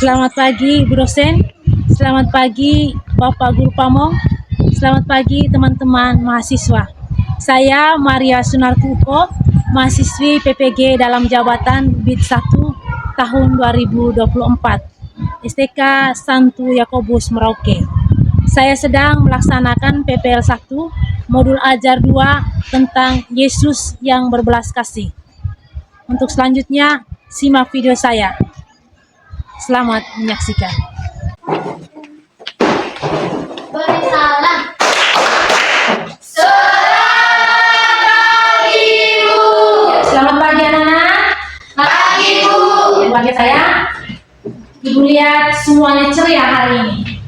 Selamat pagi Ibu dosen, selamat pagi Bapak Guru Pamong, selamat pagi teman-teman mahasiswa. Saya Maria Sunarkuko, mahasiswi PPG dalam jabatan BID 1 tahun 2024, STK Santo Yakobus Merauke. Saya sedang melaksanakan PPL 1, modul ajar 2 tentang Yesus yang berbelas kasih. Untuk selanjutnya, simak video saya. Selamat menyaksikan. Beri salam. Selamat pagi anak-anak. Pagi Bu. Pagi saya. Ibu lihat semuanya ceria hari ini.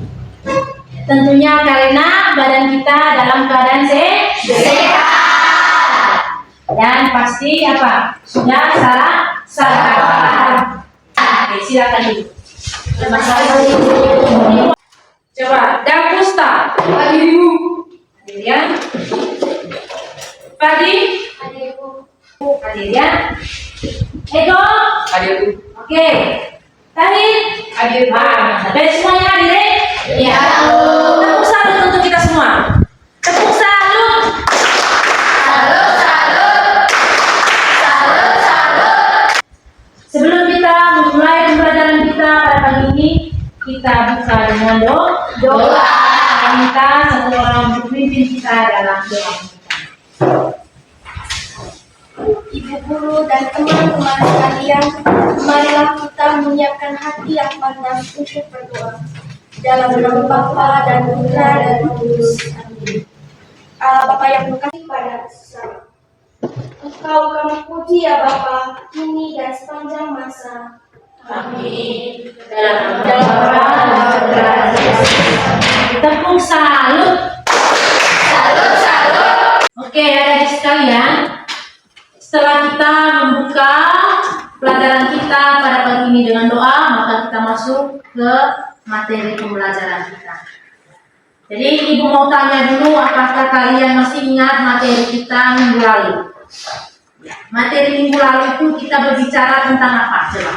Tentunya karena badan kita dalam keadaan sehat. Dan pasti apa? Sudah sarapan. Oke, silakan dulu. Coba, Dapusta. Pagi Ibu. Adirian. Pagi. Adirian. Ego. Hadir Bu. Oke. Tahir. Hadir Bu. Baik semuanya hadir ya? Ya. Tepuk salut untuk kita semua. Tepuk salut. Sebelum kita memulai pembelajaran kita pada pagi ini, kita buka dengan doa. Kita minta satu orang untuk memimpin kita dalam doa. Ibu guru dan teman-teman sekalian, marilah kita menyiapkan hati yang panas untuk berdoa. Dalam nama Bapa dan Putra dan Roh Kudus. Amin. Allah Bapa yang berkasih pada sesama. Engkau kami puji ya Bapa, kini dan sepanjang masa. Amin. Dalam tepuk salut. Oke, adik-adik sekalian. Setelah kita membuka pelajaran kita pada pagi ini dengan doa, maka kita masuk ke materi pembelajaran kita. Jadi Ibu mau tanya dulu, apakah kalian masih ingat materi kita minggu lalu? Materi minggu lalu itu kita berbicara tentang apa? Coba,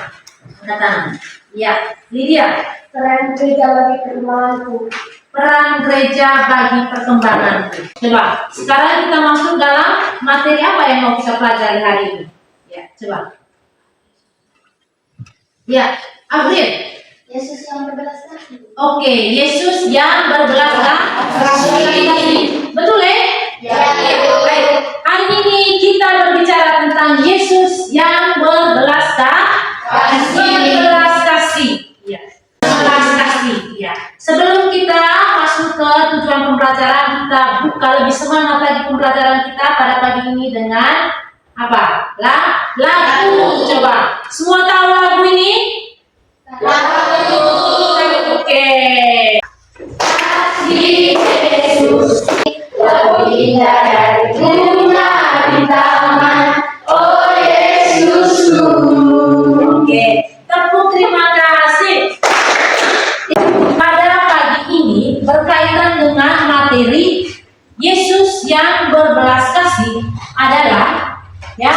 katakan. Ya, Lydia. Peran gereja bagi perkembanganku. Peran gereja bagi perkembanganku. Coba, sekarang kita masuk dalam materi apa yang mau kita pelajari hari ini? Ya, coba. Ya, April. Yesus yang berbelas kasih. Oke, Yesus yang berbelas kasih. Betul ya? Ya, Ibu. Hari ini kita berbicara tentang Yesus yang berbelas kasih. Berbelas kasih. Ya. Berbelas kasih. Ya. Sebelum kita masuk ke tujuan pembelajaran, kita buka lebih semangat lagi pembelajaran kita pada pagi ini dengan apa? Lagu. Coba. Semua tahu lagu ini? Oke. Kasih Yesus lebih indah dari bunga di taman. Oh Yesusku. Oke, tepuk terima kasih. Pada pagi ini berkaitan dengan materi Yesus yang berbelas kasih adalah ya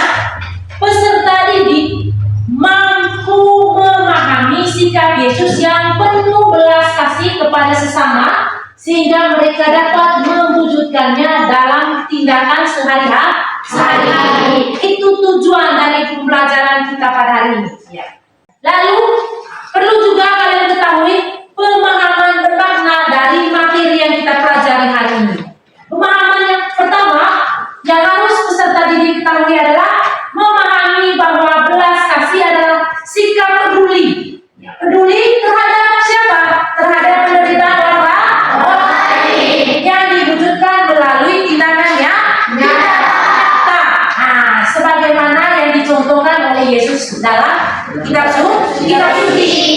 peserta didik mampu memahami sikap Yesus yang penuh belas kasih kepada sesama sehingga mereka dapat mewujudkannya dalam tindakan sehari-hari. Itu tujuan dari pembelajaran kita pada hari ini. Ya. Lalu perlu juga kalian ketahui pemahaman bermakna dari materi yang kita pelajari hari ini. Pemahaman yang pertama yang harus peserta didik ketahui adalah memahami bahwa belas kasih adalah sikap peduli. Ya, peduli terhadap siapa? Terhadap penderitaan orang lain yang diwujudkan melalui tindakan yang nyata. Nah, sebagaimana yang dicontohkan oleh Yesus dalam kitab suci.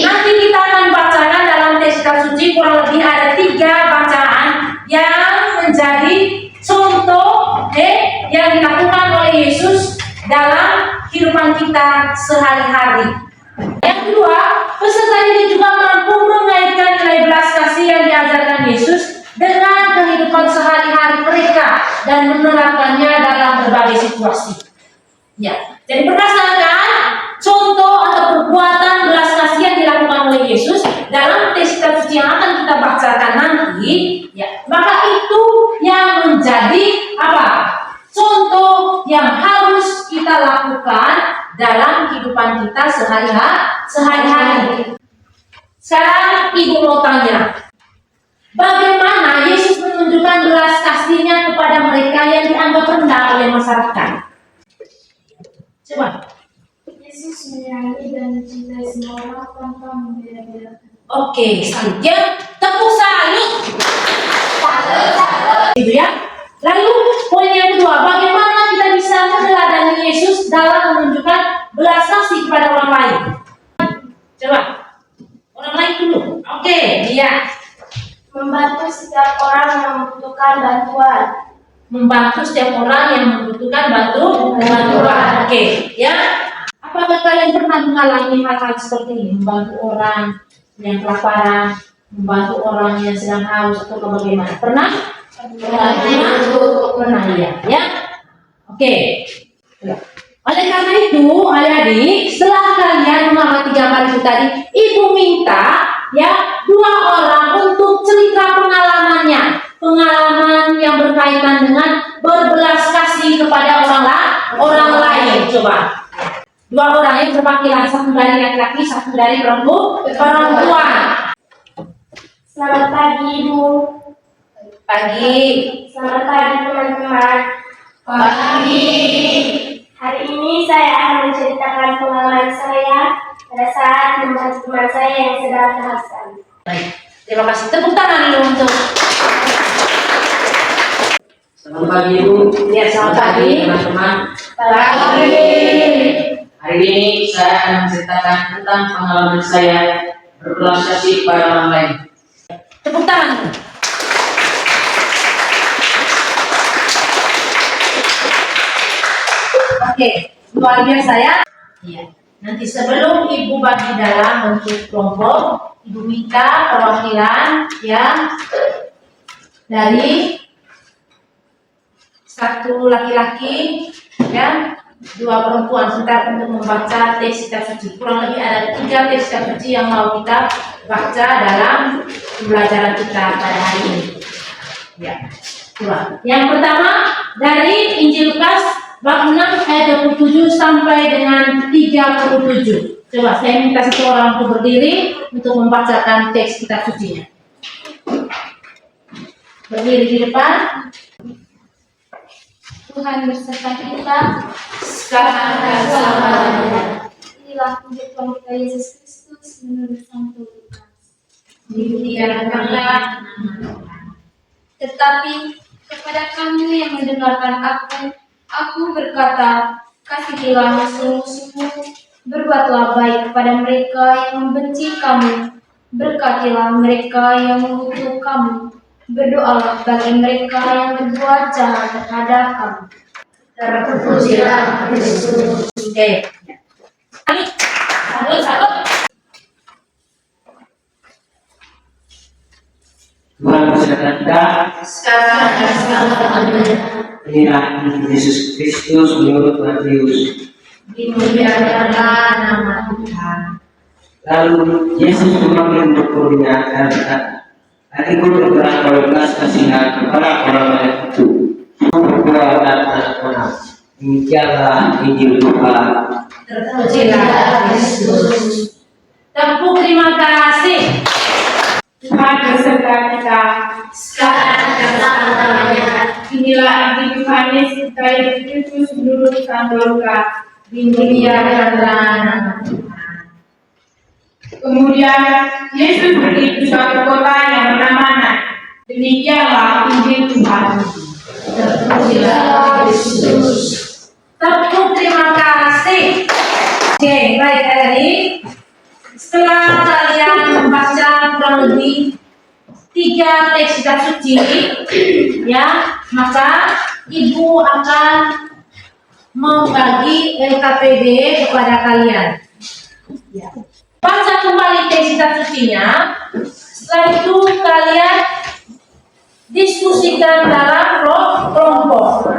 Nanti kita akan bacakan dalam teks kitab suci kurang lebih ada 3 bacaan yang menjadi contoh yang dilakukan oleh Yesus dalam kehidupan kita sehari-hari. Yang kedua, peserta didik juga mampu mengaitkan nilai belas kasih yang diajarkan Yesus dengan kehidupan sehari-hari mereka dan menerapkannya dalam berbagai situasi. Ya, jadi berdasarkan contoh atau perbuatan belas kasih yang dilakukan oleh Yesus. dalam teks kitab suci yang akan kita bacakan nanti, ya, maka itu yang menjadi apa? Contoh yang harus kita lakukan dalam kehidupan kita sehari-hari. Sekarang ibu mau tanya, bagaimana Yesus menunjukkan belas kasihnya kepada mereka yang dianggap rendah oleh masyarakat? Coba. Yesus menyayangi dan mencintai semua orang tanpa membeda-bedakan. Oke, selanjutnya tepuk salut. Gitu ya. Lalu poin yang kedua, bagaimana kita bisa meneladani Yesus dalam menunjukkan belas kasih kepada orang lain? Coba, orang lain dulu. Oke, dia Membantu setiap orang yang membutuhkan bantuan. membantu setiap orang yang membutuhkan bantuan. Oke, ya. Apakah kalian pernah mengalami hal-hal seperti ini? Membantu orang yang kelaparan, membantu orang yang sedang haus atau bagaimana? Pernah? Pernah ya. Oke. Oleh karena itu, adik-adik, setelah kalian mengamati gambar itu tadi, ibu minta ya 2 orang untuk cerita pengalaman yang berkaitan dengan berbelas kasih kepada orang lain. Coba. 2 orang yang berwakilan, satu dari laki-laki, satu dari perempuan. Selamat pagi, Ibu. Pagi. Selamat pagi, teman-teman. Pagi. Hari ini saya akan menceritakan pengalaman saya pada saat membantu teman saya yang sedang kehausan. Baik. Terima kasih. Tepuk tangan dulu untuk. Selamat pagi Ibu. Ya, selamat pagi teman-teman. Pagi. Hari ini saya akan menceritakan tentang pengalaman saya berbelas kasih pada orang lain. Tepuk tangan. Oke, luar biasa ya. Iya. Nanti sebelum ibu bagi dalam bentuk kelompok, ibu minta perwakilan yang dari satu laki-laki ya, 2 perempuan sebentar untuk membaca teks kitab suci. Kurang lebih ada 3 teks kitab suci yang mau kita baca dalam pembelajaran kita pada hari ini. Ya. Coba. Yang pertama dari Injil Lukas bab 6 ayat 27 sampai dengan 37. Coba saya minta satu orang untuk berdiri untuk membacakan teks kitab sucinya. Berdiri di depan. Tuhan berserta kita. Sekarang dan selamanya. Inilah kehidupan kita Yesus Kristus menurut Santo Lukas. Dimuliakanlah. Tetapi kepada kamu yang mendengarkan aku berkata, kasihilah musuh-musuhmu, berbuatlah baik kepada mereka yang membenci kamu, berkatilah mereka yang mengutuk kamu, berdoalah bagi mereka yang berbuat jahat terhadap kamu. Terpujilah Kristus. Oke. Satu. Tuhan berserta kita. Sekarang dan selamanya. Inilah Yesus Kristus menurut Matius. Dimuliakanlah nama Tuhan. Lalu Yesus memanggil murid-muridnya dan berkata, "Adikku bergerak belas kasihan kepada orang lain itu, berdoa dan anak-anak." Demikianlah Injil Tuhan. Terpujilah Kristus. Tepuk terima kasih. Tuhan berserta kita. Sekarang dan selamanya. Inilah Injil Yohanes kita Yesus Kristus menurut Santo Lukas. Dimuliakanlah nama Tuhan. Kemudian Yesus pergi ke suatu kota yang bernama Nain. Demikianlah Injil Tuhan. Terpujilah Kristus. Tepuk terima kasih. Oke, baik adik. Setelah kalian membaca kurang lebih 3 teks kitab suci, ya, maka ibu akan membagi LKPD kepada kalian. Ya. Baca kembali teks kitab sucinya. Setelah itu kalian diskusikan dalam kelompok.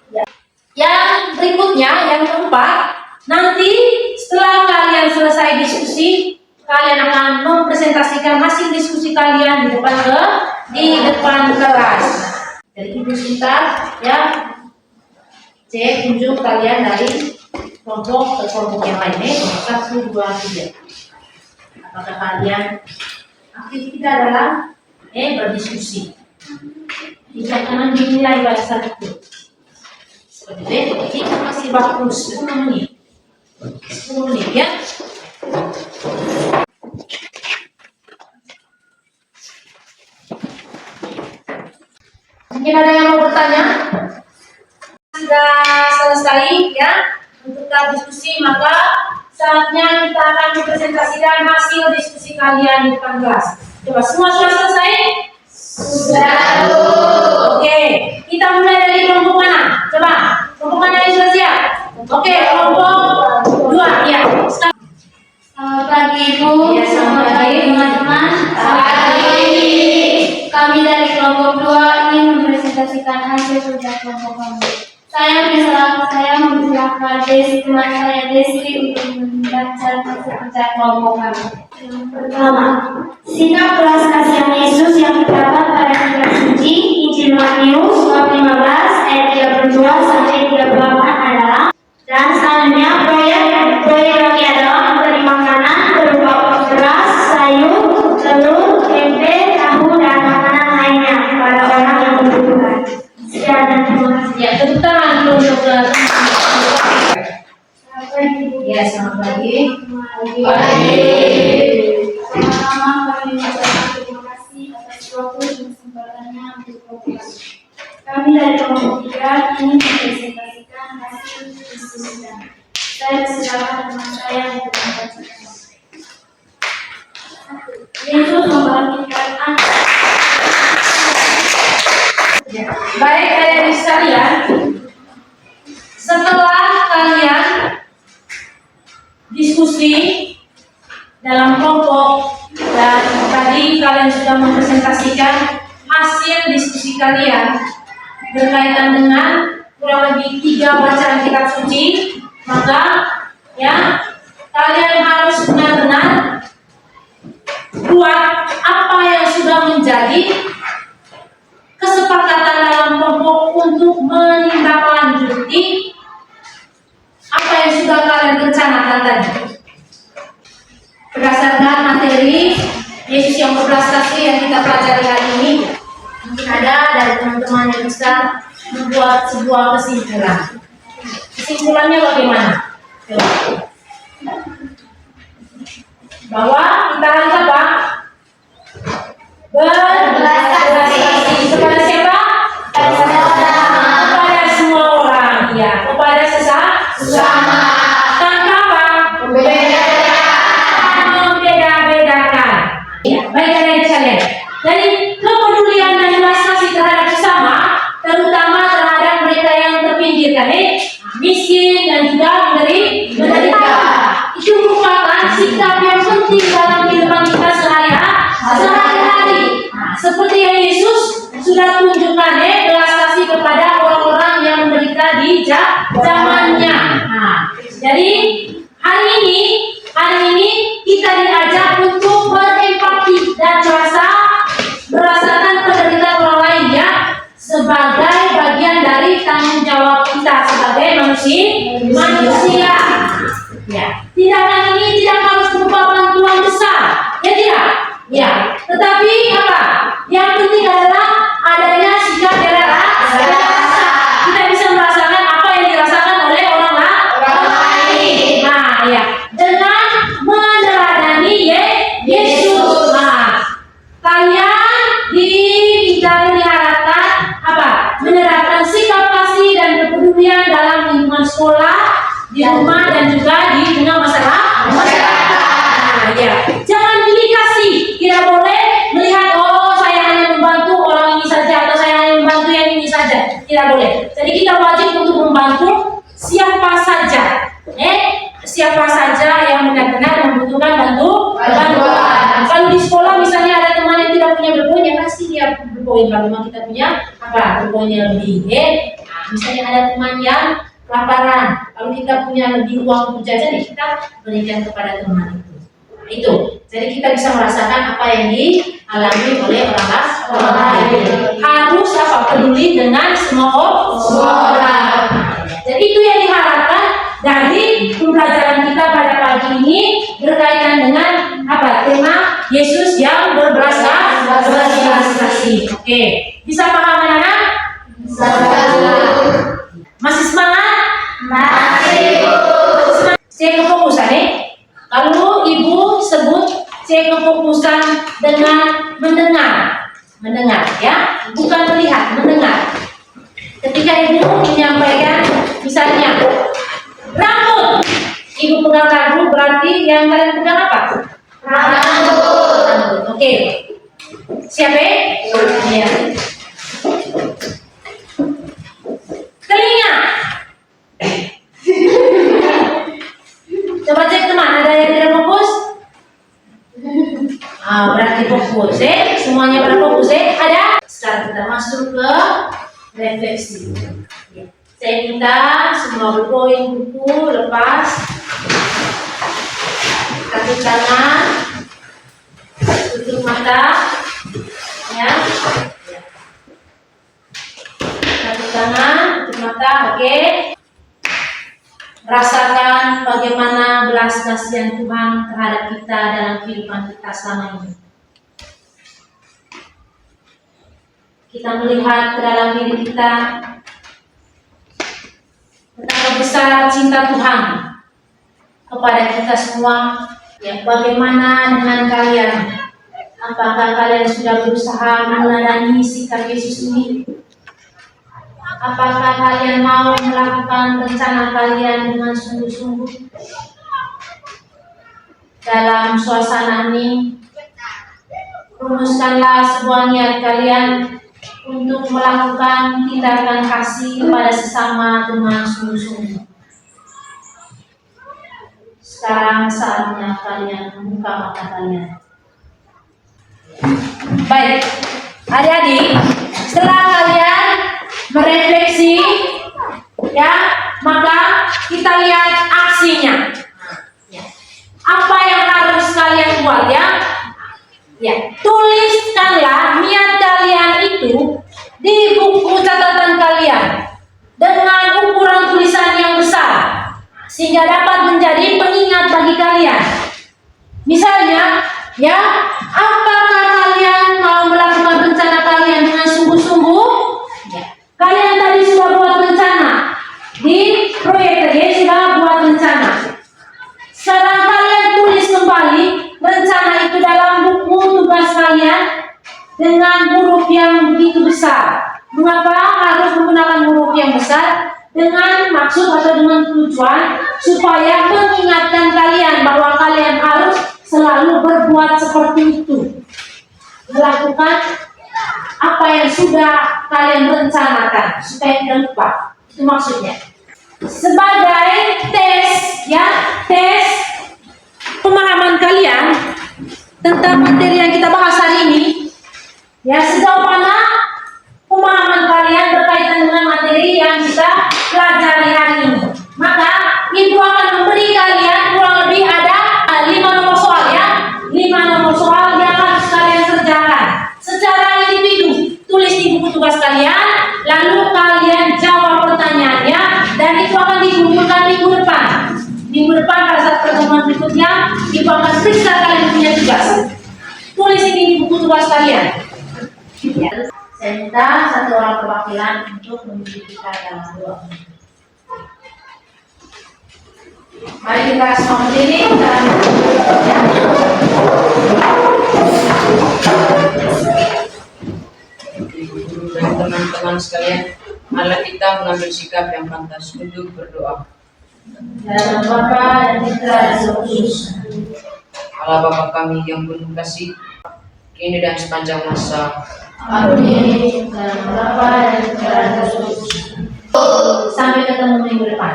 Ya. Yang berikutnya, yang keempat, nanti setelah kalian selesai diskusi, kalian akan mempresentasikan mempresentasikan hasil diskusi kalian di depan kelas. Jadi ibu sebentar ya, cek tunjuk kalian dari kelompok ke kelompok yang lainnya, kelompok 1, 2, 3. Apakah kalian aktif kita dalam berdiskusi? Tidak akan dinilai bahasa itu. Seperti itu, kita masih waktu 10 menit. 10 menit ya. Mungkin ada yang mau bertanya? Sudah selesai ya untuk diskusi, maka saatnya kita akan mempresentasikan hasil diskusi kalian di depan kelas. Coba semua sudah selesai? Sudah. Oke, kita mulai dari kelompok mana? Coba, kelompok mana yang sudah siap? Oke, kelompok 2 ya. Selamat pagi Ibu. Ya, selamat pagi teman-teman. Selamat pagi. Kami dari kelompok 2 ingin mempresentasikan hasil kerja kelompok kami. Saya mempersilahkan teman saya Desi untuk membaca hasil kerja kelompok kami. Yang pertama, sikap belas kasihan Yesus yang terdapat pada kitab suci Injil Matius bab 15 ayat 32 sampai 38 adalah, dan selanjutnya proyek kami adalah memberi makanan berupa beras, sayur, telur, tempe, tahu, dan makanan lainnya kepada orang yang membutuhkan. Sekian dan terima kasih. Ya, tepuk tangan dulu untuk ya, selamat pagi. Pertama, kami mengucapkan terima kasih atas waktu dan kesempatannya untuk program. Kami dari kelompok 3 ingin mempresentasikan hasil diskusi kami. Saya persilakan teman saya untuk membacakan. Yesus membangkitkan anak. Baik kalian sekalian, setelah kalian diskusi dalam kelompok dan tadi kalian sudah mempresentasikan hasil diskusi kalian berkaitan dengan kurang lebih 3 bacaan kitab suci, maka ya kalian harus benar-benar buat apa yang sudah menjadi kesepakatan dalam kelompok untuk menindaklanjuti apa yang sudah kalian rencanakan tadi. Berdasarkan materi Yesus yang berbelas kasih yang kita pelajari hari ini, mungkin ada dari teman-teman yang bisa membuat sebuah kesimpulan. Kesimpulannya bagaimana? Bahwa kita harus apa? Berbelas kasih kepada siapa? Kepada semua orang, ya, kepada sesama. Tanpa apa? Membeda-bedakan. Ya, baik kalian sekalian. Jadi kepedulian dan belas kasih terhadap sesama, terutama terhadap mereka yang terpinggirkan, miskin dan juga menderita. Itu merupakan sikap yang penting dalam kehidupan kita sehari-hari. Seperti yang Yesus sudah tunjukkan belas kasih kepada orang-orang yang menderita di zamannya. Jadi hari ini kita diajak untuk berempati dan merasakan penderitaan orang lain ya, sebagai bagian dari tanggung jawab kita sebagai manusia. Ya, tindakan ini tidak harus berupa bantuan besar, ya tidak? Ya, tetapi apa? Yang penting adalah adanya sikap rasa. Kita bisa merasakan apa yang dirasakan oleh orang lain. Nah, ya, dengan meneladani Yesus. Kalian diharapkan apa? Menerapkan sikap kasih dan kepedulian dalam lingkungan sekolah, di rumah dan juga di tengah masyarakat. Ya, jangan pilih kasih. Tidak boleh melihat saya hanya membantu orang ini saja atau saya hanya membantu yang ini saja. Tidak boleh. Jadi kita wajib untuk membantu siapa saja. Siapa saja yang benar-benar membutuhkan bantuan. Kalau di sekolah misalnya ada teman yang tidak punya berpoin, ya kasih dia berpoin. Kalau memang kita punya berpoinnya lebih. Misalnya ada teman yang kelaparan, kalau kita punya lebih uang untuk jajan, kita berikan kepada teman itu. Itu. Jadi kita bisa merasakan apa yang dialami oleh orang lain. Harus apa? Peduli dengan semua orang. Jadi itu yang diharapkan dari pembelajaran kita pada pagi ini berkaitan dengan apa? Tema Yesus yang berbelas kasih. Oke, bisa paham anak-anak? Masih semangat? C kefokusan Kalau ibu sebut C kefokusan dengan mendengar ya, bukan melihat, mendengar. Ketika ibu menyampaikan misalnya rambut, ibu pegang rambut, berarti yang kalian pegang apa? Rambut. Oke. Siapa? Ya. Telinga. Coba cek teman, ada yang tidak fokus? Berarti fokus semuanya pada fokus Ada? Sekarang kita masuk ke refleksi. Saya minta semua berpoin buku lepas, kaki tangan, tutup mata, ya. Kaki tangan, tutup mata, oke. Rasakan bagaimana belas kasihan Tuhan terhadap kita dalam kehidupan kita selama ini. Kita melihat ke dalam diri kita betapa besar cinta Tuhan kepada kita semua. Ya, bagaimana dengan kalian? Apakah kalian sudah berusaha meneladani sikap Yesus ini? Apakah kalian mau melakukan rencana kalian dengan sungguh-sungguh? Dalam suasana ini, rumuskanlah sebuah niat kalian untuk melakukan tindakan kasih kepada sesama dengan sungguh-sungguh. Sekarang saatnya kalian membuka mata kalian. Baik, adik-adik, setelah kalian merefleksi, ya, maka kita lihat aksinya. Apa yang harus kalian buat, ya? Ya, tuliskanlah niat kalian itu di buku catatan kalian dengan ukuran tulisan yang besar sehingga dapat menjadi pengingat bagi kalian. Misalnya, ya, apakah kalian mau melakukan rencana kalian dengan sungguh-sungguh? Kalian tadi sudah buat rencana di proyek tadi, sudah buat rencana. Sekarang kalian tulis kembali rencana itu dalam buku tugas kalian dengan huruf yang begitu besar. Mengapa harus menggunakan huruf yang besar? Dengan maksud atau dengan tujuan supaya mengingatkan kalian bahwa kalian harus selalu berbuat seperti itu, melakukan apa yang sudah kalian rencanakan supaya tidak lupa. Itu maksudnya. Sebagai tes, ya, tes pemahaman kalian tentang materi yang kita bahas hari ini, ya, sejauh mana pemahaman kalian berkaitan dengan materi yang kita pelajari hari ini. Maka ibu akan memberi kalian kurang lebih ada 5 nomor soal, ya, 5 nomor soal yang harus kalian kerjakan secara individu. Tulis di buku tugas kalian, lalu kalian jawab pertanyaannya, dan itu akan dikumpulkan minggu depan. Minggu depan pada saat pertemuan berikutnya, ibu akan periksa kalian punya tugas. Tulis ini di buku tugas kalian. Ya. Saya minta satu orang perwakilan untuk memimpin kita dalam doa. Mari kita semua berdiri dan Guru dan teman-teman sekalian, marilah kita mengambil sikap yang pantas untuk berdoa. dalam Bapa dan Putra dan Roh Kudus. Allah Bapa kami yang penuh kasih, kini dan sepanjang masa. Amin. Dalam Bapa dan Putra dan Roh Kudus. Sampai ketemu minggu depan.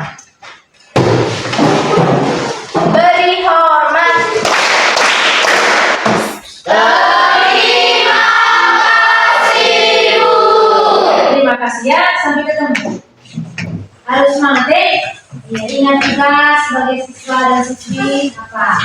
Beri hormat. Terima kasih, ya. Sampai ketemu. Harus semangat, ya. Ingat juga sebagai siswa dan siswi apa?